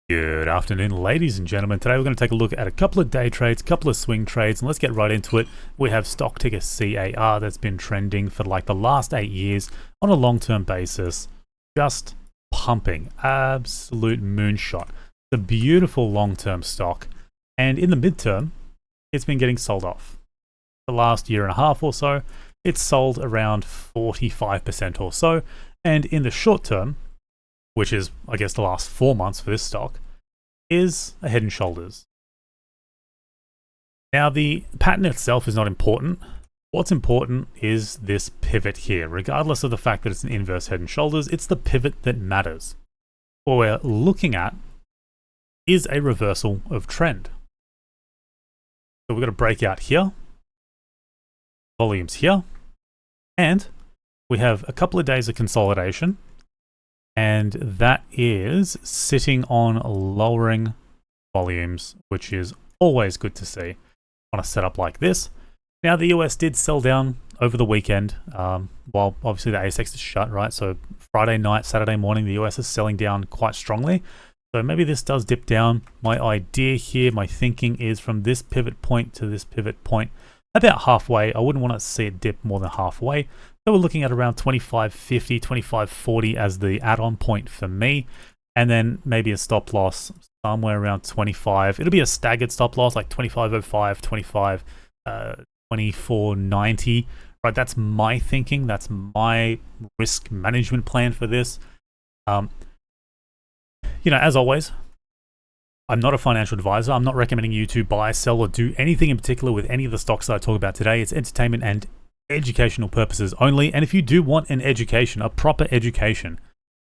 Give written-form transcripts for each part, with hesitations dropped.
Good afternoon, ladies and gentlemen. Today we're going to take a look at a couple of day trades, a couple of swing trades, and let's get right into it. We have stock ticker CAR that's been trending for like the last 8 years on a long-term basis, just pumping, absolute moonshot. The beautiful long-term stock, and in the midterm, it's been getting sold off. The last year and a half or so, it's sold around 45% or so, and in the short term, which is, I guess, the last 4 months for this stock, is a head and shoulders. Now, the pattern itself is not important. What's important is this pivot here. Regardless of the fact that it's an inverse head and shoulders, it's the pivot that matters. What we're looking at is a reversal of trend. So we've got a breakout here, volumes here, and we have a couple of days of consolidation. And that is sitting on lowering volumes, which is always good to see on a setup like this. Now, the US did sell down over the weekend, while obviously the ASX is shut, right? So Friday night, Saturday morning, the US is selling down quite strongly. So maybe this does dip down. My idea here, my thinking is from this pivot point to this pivot point, about halfway. I wouldn't want to see it dip more than halfway. So we're looking at around 25.50, 25.40 as the add-on point for me. And then maybe a stop loss somewhere around 25. It'll be a staggered stop loss, like 25.05, 25, 24.90. Right, that's my thinking. That's my risk management plan for this. As always, I'm not a financial advisor. I'm not recommending you to buy, sell, or do anything in particular with any of the stocks that I talk about today. It's entertainment and educational purposes only. And if you do want an education, a proper education,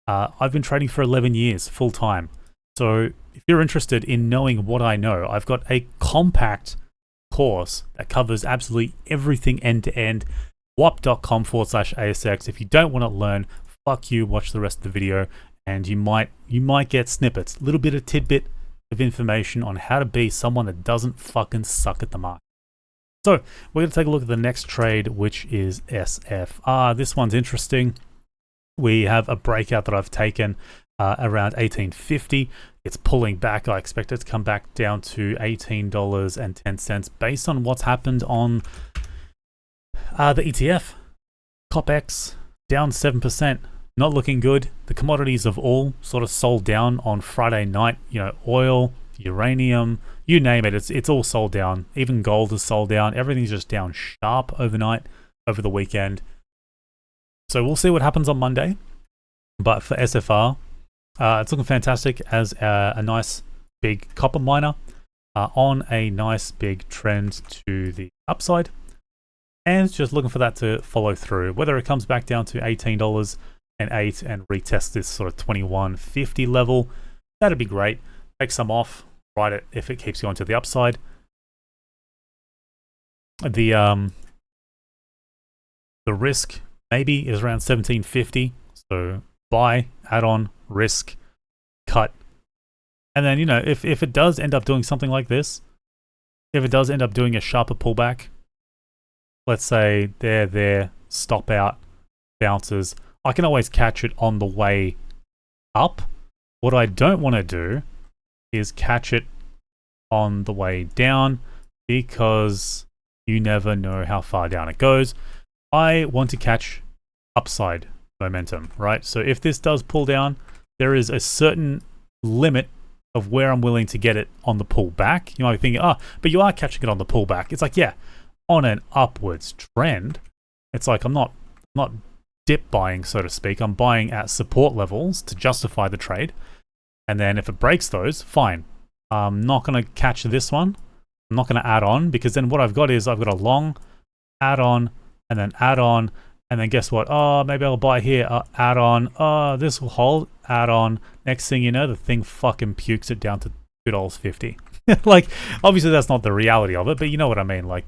I've been trading for 11 years full time. So if you're interested in knowing what I know, I've got a compact course that covers absolutely everything end to end. wap.com/ASX. If you don't want to learn, fuck you, watch the rest of the video, and you might get snippets, a little bit of tidbit of information on how to be someone that doesn't fucking suck at the market. So we're going to take a look at the next trade, which is SFR. This one's interesting. We have a breakout that I've taken around 18.50. It's pulling back. I expect it to come back down to $18.10 based on what's happened on the ETF. COPX down 7%. Not looking good. The commodities have all sort of sold down on Friday night. Oil, uranium, you name it. It's all sold down. Even gold is sold down. Everything's just down sharp overnight, over the weekend. So we'll see what happens on Monday. But for SFR, it's looking fantastic as a nice big copper miner on a nice big trend to the upside. And just looking for that to follow through. Whether it comes back down to $18.08 and retest this sort of 21.50 level, that'd be great. Take some off, ride it if it keeps going to the upside. The risk maybe is around 17.50. So buy, add on, risk, cut. And then, if it does end up doing something like this, if it does end up doing a sharper pullback, let's say there, stop out, bounces, I can always catch it on the way up. What I don't want to do is catch it on the way down, because you never know how far down it goes. I want to catch upside momentum, right? So if this does pull down, there is a certain limit of where I'm willing to get it on the pullback. You might be thinking, but you are catching it on the pullback. It's like, yeah, on an upwards trend, it's like I'm not dip buying, so to speak. I'm buying at support levels to justify the trade. And then if it breaks those, fine. I'm not going to catch this one. I'm not going to add on, because then what I've got is I've got a long add on and then add on. And then guess what? Maybe I'll buy here, add on. This will hold, add on. Next thing you know, the thing fucking pukes it down to $2.50. Like, obviously that's not the reality of it, but you know what I mean. Like,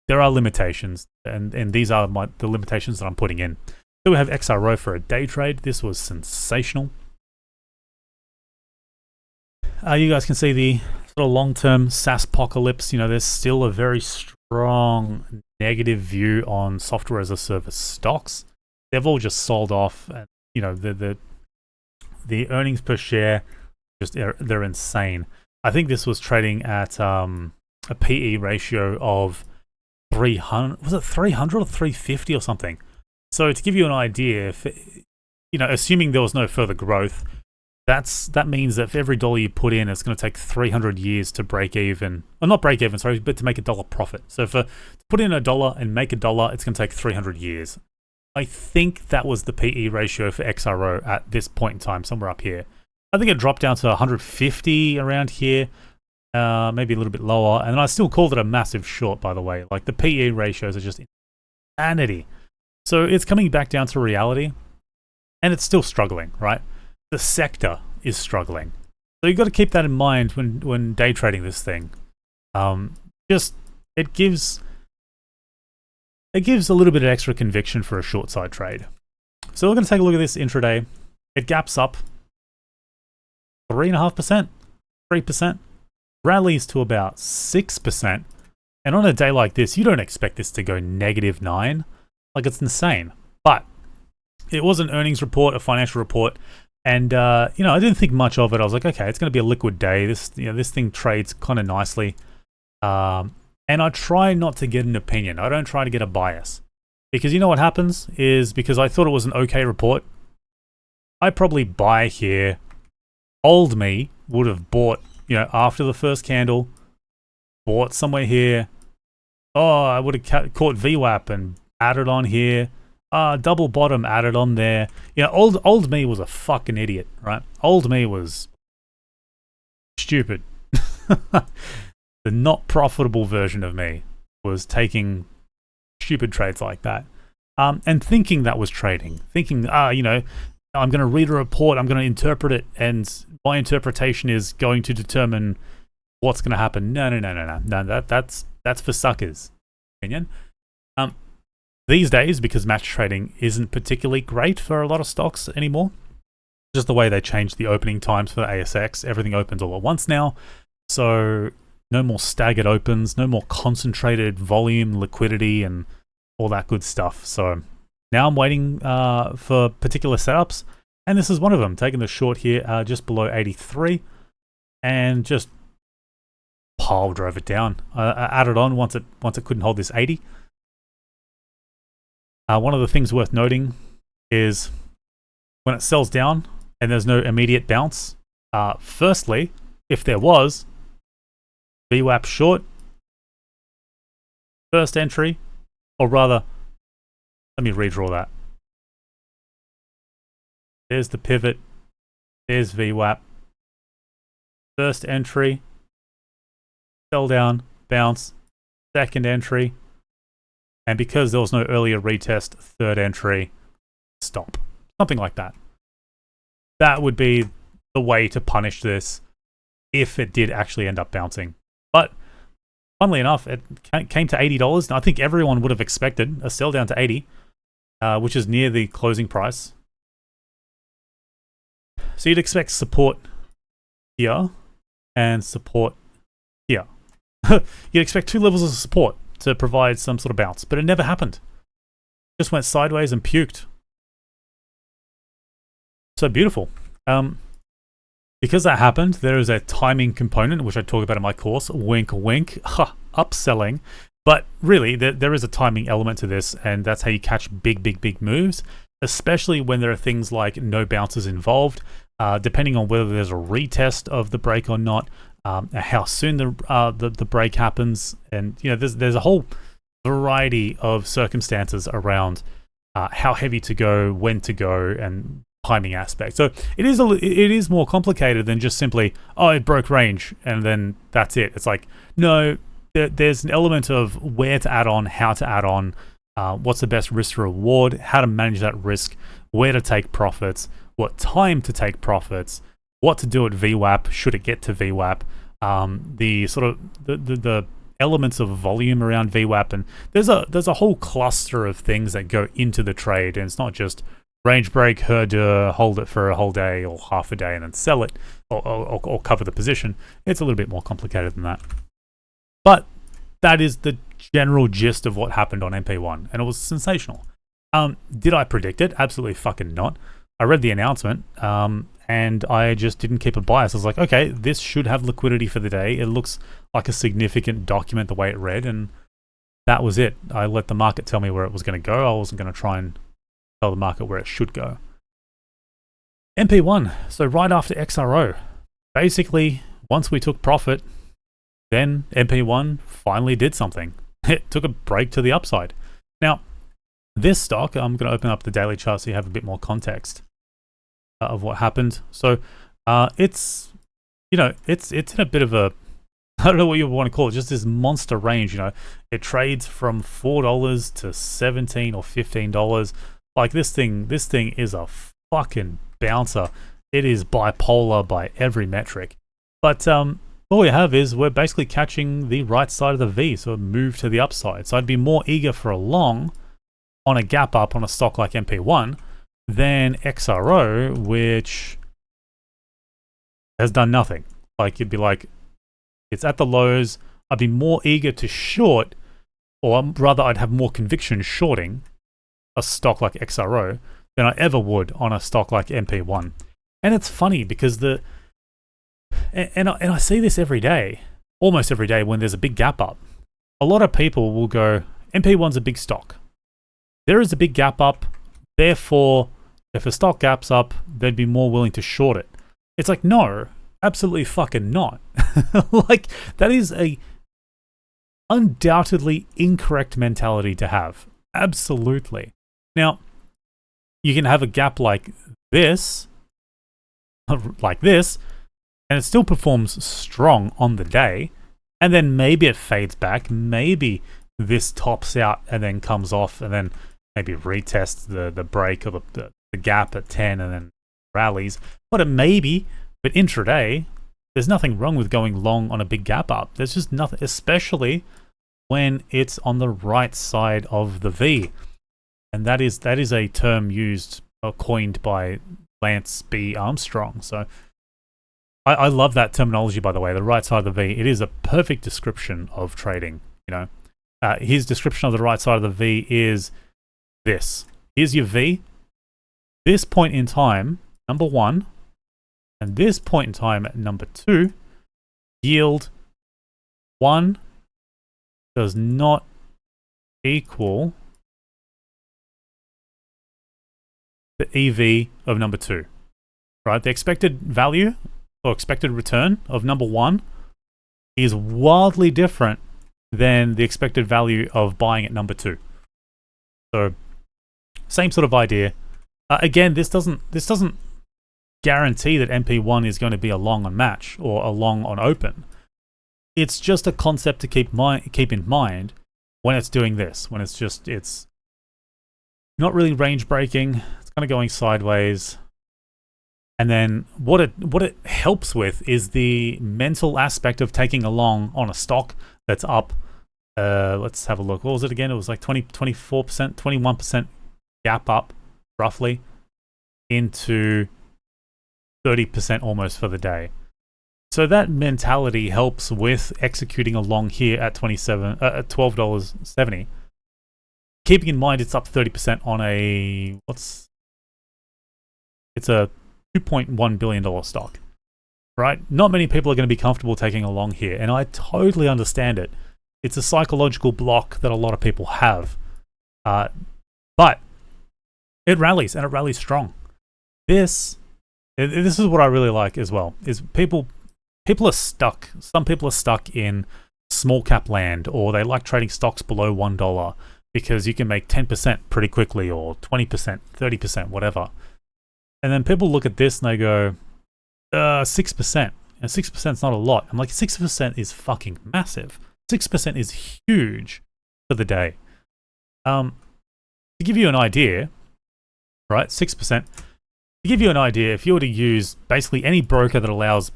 there are limitations, and these are the limitations that I'm putting in. So we have XRO for a day trade. This was sensational. You guys can see the sort of long-term SaaS apocalypse. There's still a very strong negative view on software as a service stocks. They've all just sold off, and the earnings per share just they're insane. I think this was trading at a PE ratio of 300. Was it 300 or 350 or something? So to give you an idea, if assuming there was no further growth, that means that for every dollar you put in, it's going to take 300 years to break even. Or not break even, sorry, but to make $1 profit. So to put in $1 and make $1, it's going to take 300 years. I think that was the PE ratio for XRO at this point in time, somewhere up here. I think it dropped down to 150 around here, maybe a little bit lower. And I still called it a massive short, by the way. Like, the PE ratios are just insanity. So it's coming back down to reality, and it's still struggling, right? The sector is struggling. So you've got to keep that in mind when day trading this thing. It gives a little bit of extra conviction for a short side trade. So we're going to take a look at this intraday. It gaps up 3.5%, 3%, rallies to about 6%. And on a day like this, you don't expect this to go -9. Like, it's insane. But it was an earnings report, a financial report. And, I didn't think much of it. I was like, okay, it's going to be a liquid day. This thing trades kind of nicely. And I try not to get an opinion. I don't try to get a bias. Because you know what happens is, because I thought it was an okay report, I probably buy here. Old me would have bought, after the first candle, bought somewhere here. Oh, I would have caught VWAP and added on here. Double bottom added on there. Old me was a fucking idiot, right? Old me was stupid. The not profitable version of me was taking stupid trades like that, and thinking that was trading. Thinking, I'm going to read a report, I'm going to interpret it, and my interpretation is going to determine what's going to happen. No. That's for suckers. Opinion. These days, because match trading isn't particularly great for a lot of stocks anymore, just the way they changed the opening times for the ASX, everything opens all at once now. So no more staggered opens, no more concentrated volume, liquidity, and all that good stuff. So now I'm waiting for particular setups, and this is one of them. Taking the short here just below 83, and just pile drove it down. I added on once it couldn't hold this 80. One of the things worth noting is when it sells down and there's no immediate bounce. Firstly, if there was, VWAP short, first entry, or rather, let me redraw that. There's the pivot, there's VWAP, first entry, sell down, bounce, second entry, and because there was no earlier retest, third entry, stop. Something like that. That would be the way to punish this if it did actually end up bouncing. But funnily enough, it came to $80. And I think everyone would have expected a sell down to 80, which is near the closing price. So you'd expect support here and support here. You'd expect two levels of support to provide some sort of bounce, but it never happened. Just went sideways and puked. So beautiful. Because that happened, there is a timing component, which I talk about in my course. Wink, wink. Upselling. But really, there is a timing element to this, and that's how you catch big moves, especially when there are things like no bounces involved, depending on whether there's a retest of the break or not, how soon the break happens, and there's a whole variety of circumstances around how heavy to go, when to go, and timing aspect. So it is more complicated than just simply, oh, it broke range and then that's it. It's like, no, there's an element of where to add on, how to add on, what's the best risk to reward, how to manage that risk, where to take profits, what time to take profits, what to do at VWAP, should it get to VWAP, the sort of the elements of volume around VWAP, and there's a whole cluster of things that go into the trade, and it's not just range break, hold it for a whole day or half a day and then sell it or cover the position. It's a little bit more complicated than that. But that is the general gist of what happened on MP1, and it was sensational. Did I predict it? Absolutely fucking not. I read the announcement, and I just didn't keep a bias. I was like, okay, this should have liquidity for the day. It looks like a significant document the way it read, and that was it. I let the market tell me where it was going to go. I wasn't going to try and tell the market where it should go. MP1, so right after XRO, basically, once we took profit, then MP1 finally did something. It took a break to the upside. Now, this stock, I'm going to open up the daily chart so you have a bit more context of what happened. So it's, you know, it's in a bit of a, I don't know what you want to call it, just this monster range. You know, it trades from $4 to $17 or $15. Like this thing is a fucking bouncer. It is bipolar by every metric. But all we have is we're basically catching the right side of the V, so move to the upside. So I'd be more eager for a long on a gap up on a stock like MP1 than XRO, which has done nothing. Like you'd be like, it's at the lows. I'd be more eager to short, or rather I'd have more conviction shorting a stock like XRO than I ever would on a stock like MP1. And it's funny because I see this every day, almost every day when there's a big gap up. A lot of people will go, MP1's a big stock. There is a big gap up, therefore, if a stock gaps up, they'd be more willing to short it. It's like, no, absolutely fucking not. Like, that is a undoubtedly incorrect mentality to have. Absolutely. Now, you can have a gap like this, and it still performs strong on the day, and then maybe it fades back, maybe this tops out and then comes off, and then maybe retests the break or the gap at 10 and then rallies. But intraday, there's nothing wrong with going long on a big gap up. There's just nothing, especially when it's on the right side of the V. And that is a term used or coined by Lance B. Armstrong. So I love that terminology, by the way, the right side of the V. It is a perfect description of trading. You know, his description of the right side of the V is this. Here's your V. This point in time, number 1, and this point in time at number 2, yield 1 does not equal the EV of number 2, right? The expected value or expected return of number 1 is wildly different than the expected value of buying at number 2. So, same sort of idea. Again, this doesn't guarantee that MP1 is going to be a long on match or a long on open. It's just a concept to keep in mind when it's doing this. When it's not really range breaking. It's kind of going sideways. And then what it helps with is the mental aspect of taking a long on a stock that's up. Let's have a look. What was it again? It was like 24%, 21% gap up, roughly, into 30% almost for the day. So that mentality helps with executing a long here at $12.70. Keeping in mind it's up 30% on it's a $2.1 billion stock, right? Not many people are going to be comfortable taking a long here, and I totally understand it. It's a psychological block that a lot of people have. But it rallies, and it rallies strong. This is what I really like as well, is people are stuck. Some people are stuck in small cap land, or they like trading stocks below $1 because you can make 10% pretty quickly, or 20%, 30%, whatever. And then people look at this and they go, 6%. And 6% is not a lot. I'm like, 6% is fucking massive. 6% is huge for the day. To give you an idea, right, 6%. To give you an idea, if you were to use basically any broker that allows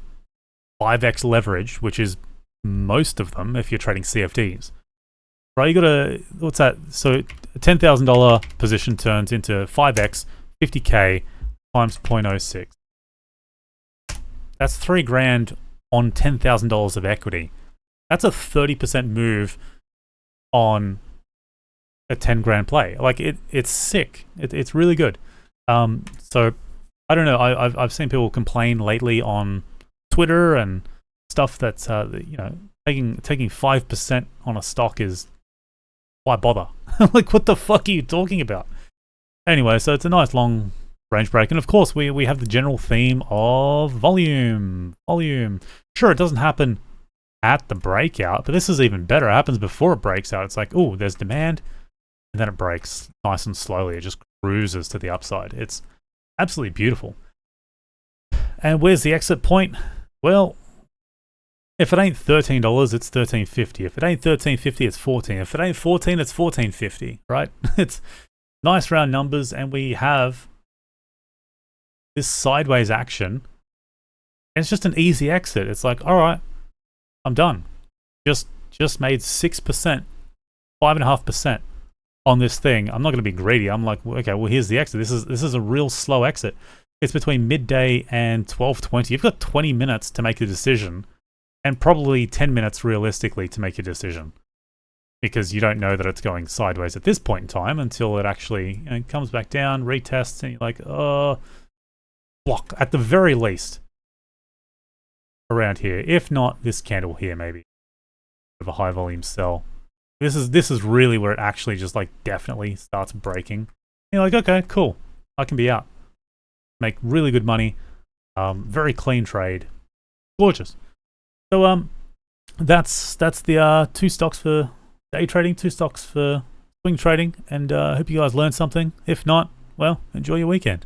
5x leverage, which is most of them if you're trading CFDs, right, you got what's that? So a $10,000 position turns into 5x, 50K times 0.06. That's $3,000 on $10,000 of equity. That's a 30% move on a $10,000 play. Like it's sick. It's really good. So I don't know. I've seen people complain lately on Twitter and stuff that you know, taking 5% on a stock is, why bother? Like, what the fuck are you talking about? Anyway, so it's a nice long range break, and of course we have the general theme of volume. Sure, it doesn't happen at the breakout, but this is even better. It happens before it breaks out. It's like, oh, there's demand, and then it breaks nice and slowly. It just cruises to the upside. It's absolutely beautiful. And where's the exit point? Well, if it ain't $13, it's $13.50. If it ain't $13.50, it's $14. If it ain't $14, it's $14.50, right? It's nice round numbers, and we have this sideways action. And it's just an easy exit. It's like, all right, I'm done. Just made 6%, 5.5% on this thing. I'm not going to be greedy. I'm like, okay, well, here's the exit. This is a real slow exit. It's between midday and 12:20. You've got 20 minutes to make a decision, and probably 10 minutes realistically to make a decision, because you don't know that it's going sideways at this point in time until it actually, you know, comes back down, retests, and you're like, block at the very least around here. If not, this candle here maybe of a high volume sell. This is really where it actually just like definitely starts breaking. You're like, okay, cool, I can be out, make really good money, very clean trade, gorgeous. So that's the 2 stocks for day trading, 2 stocks for swing trading, and I hope you guys learned something. If not, well, enjoy your weekend.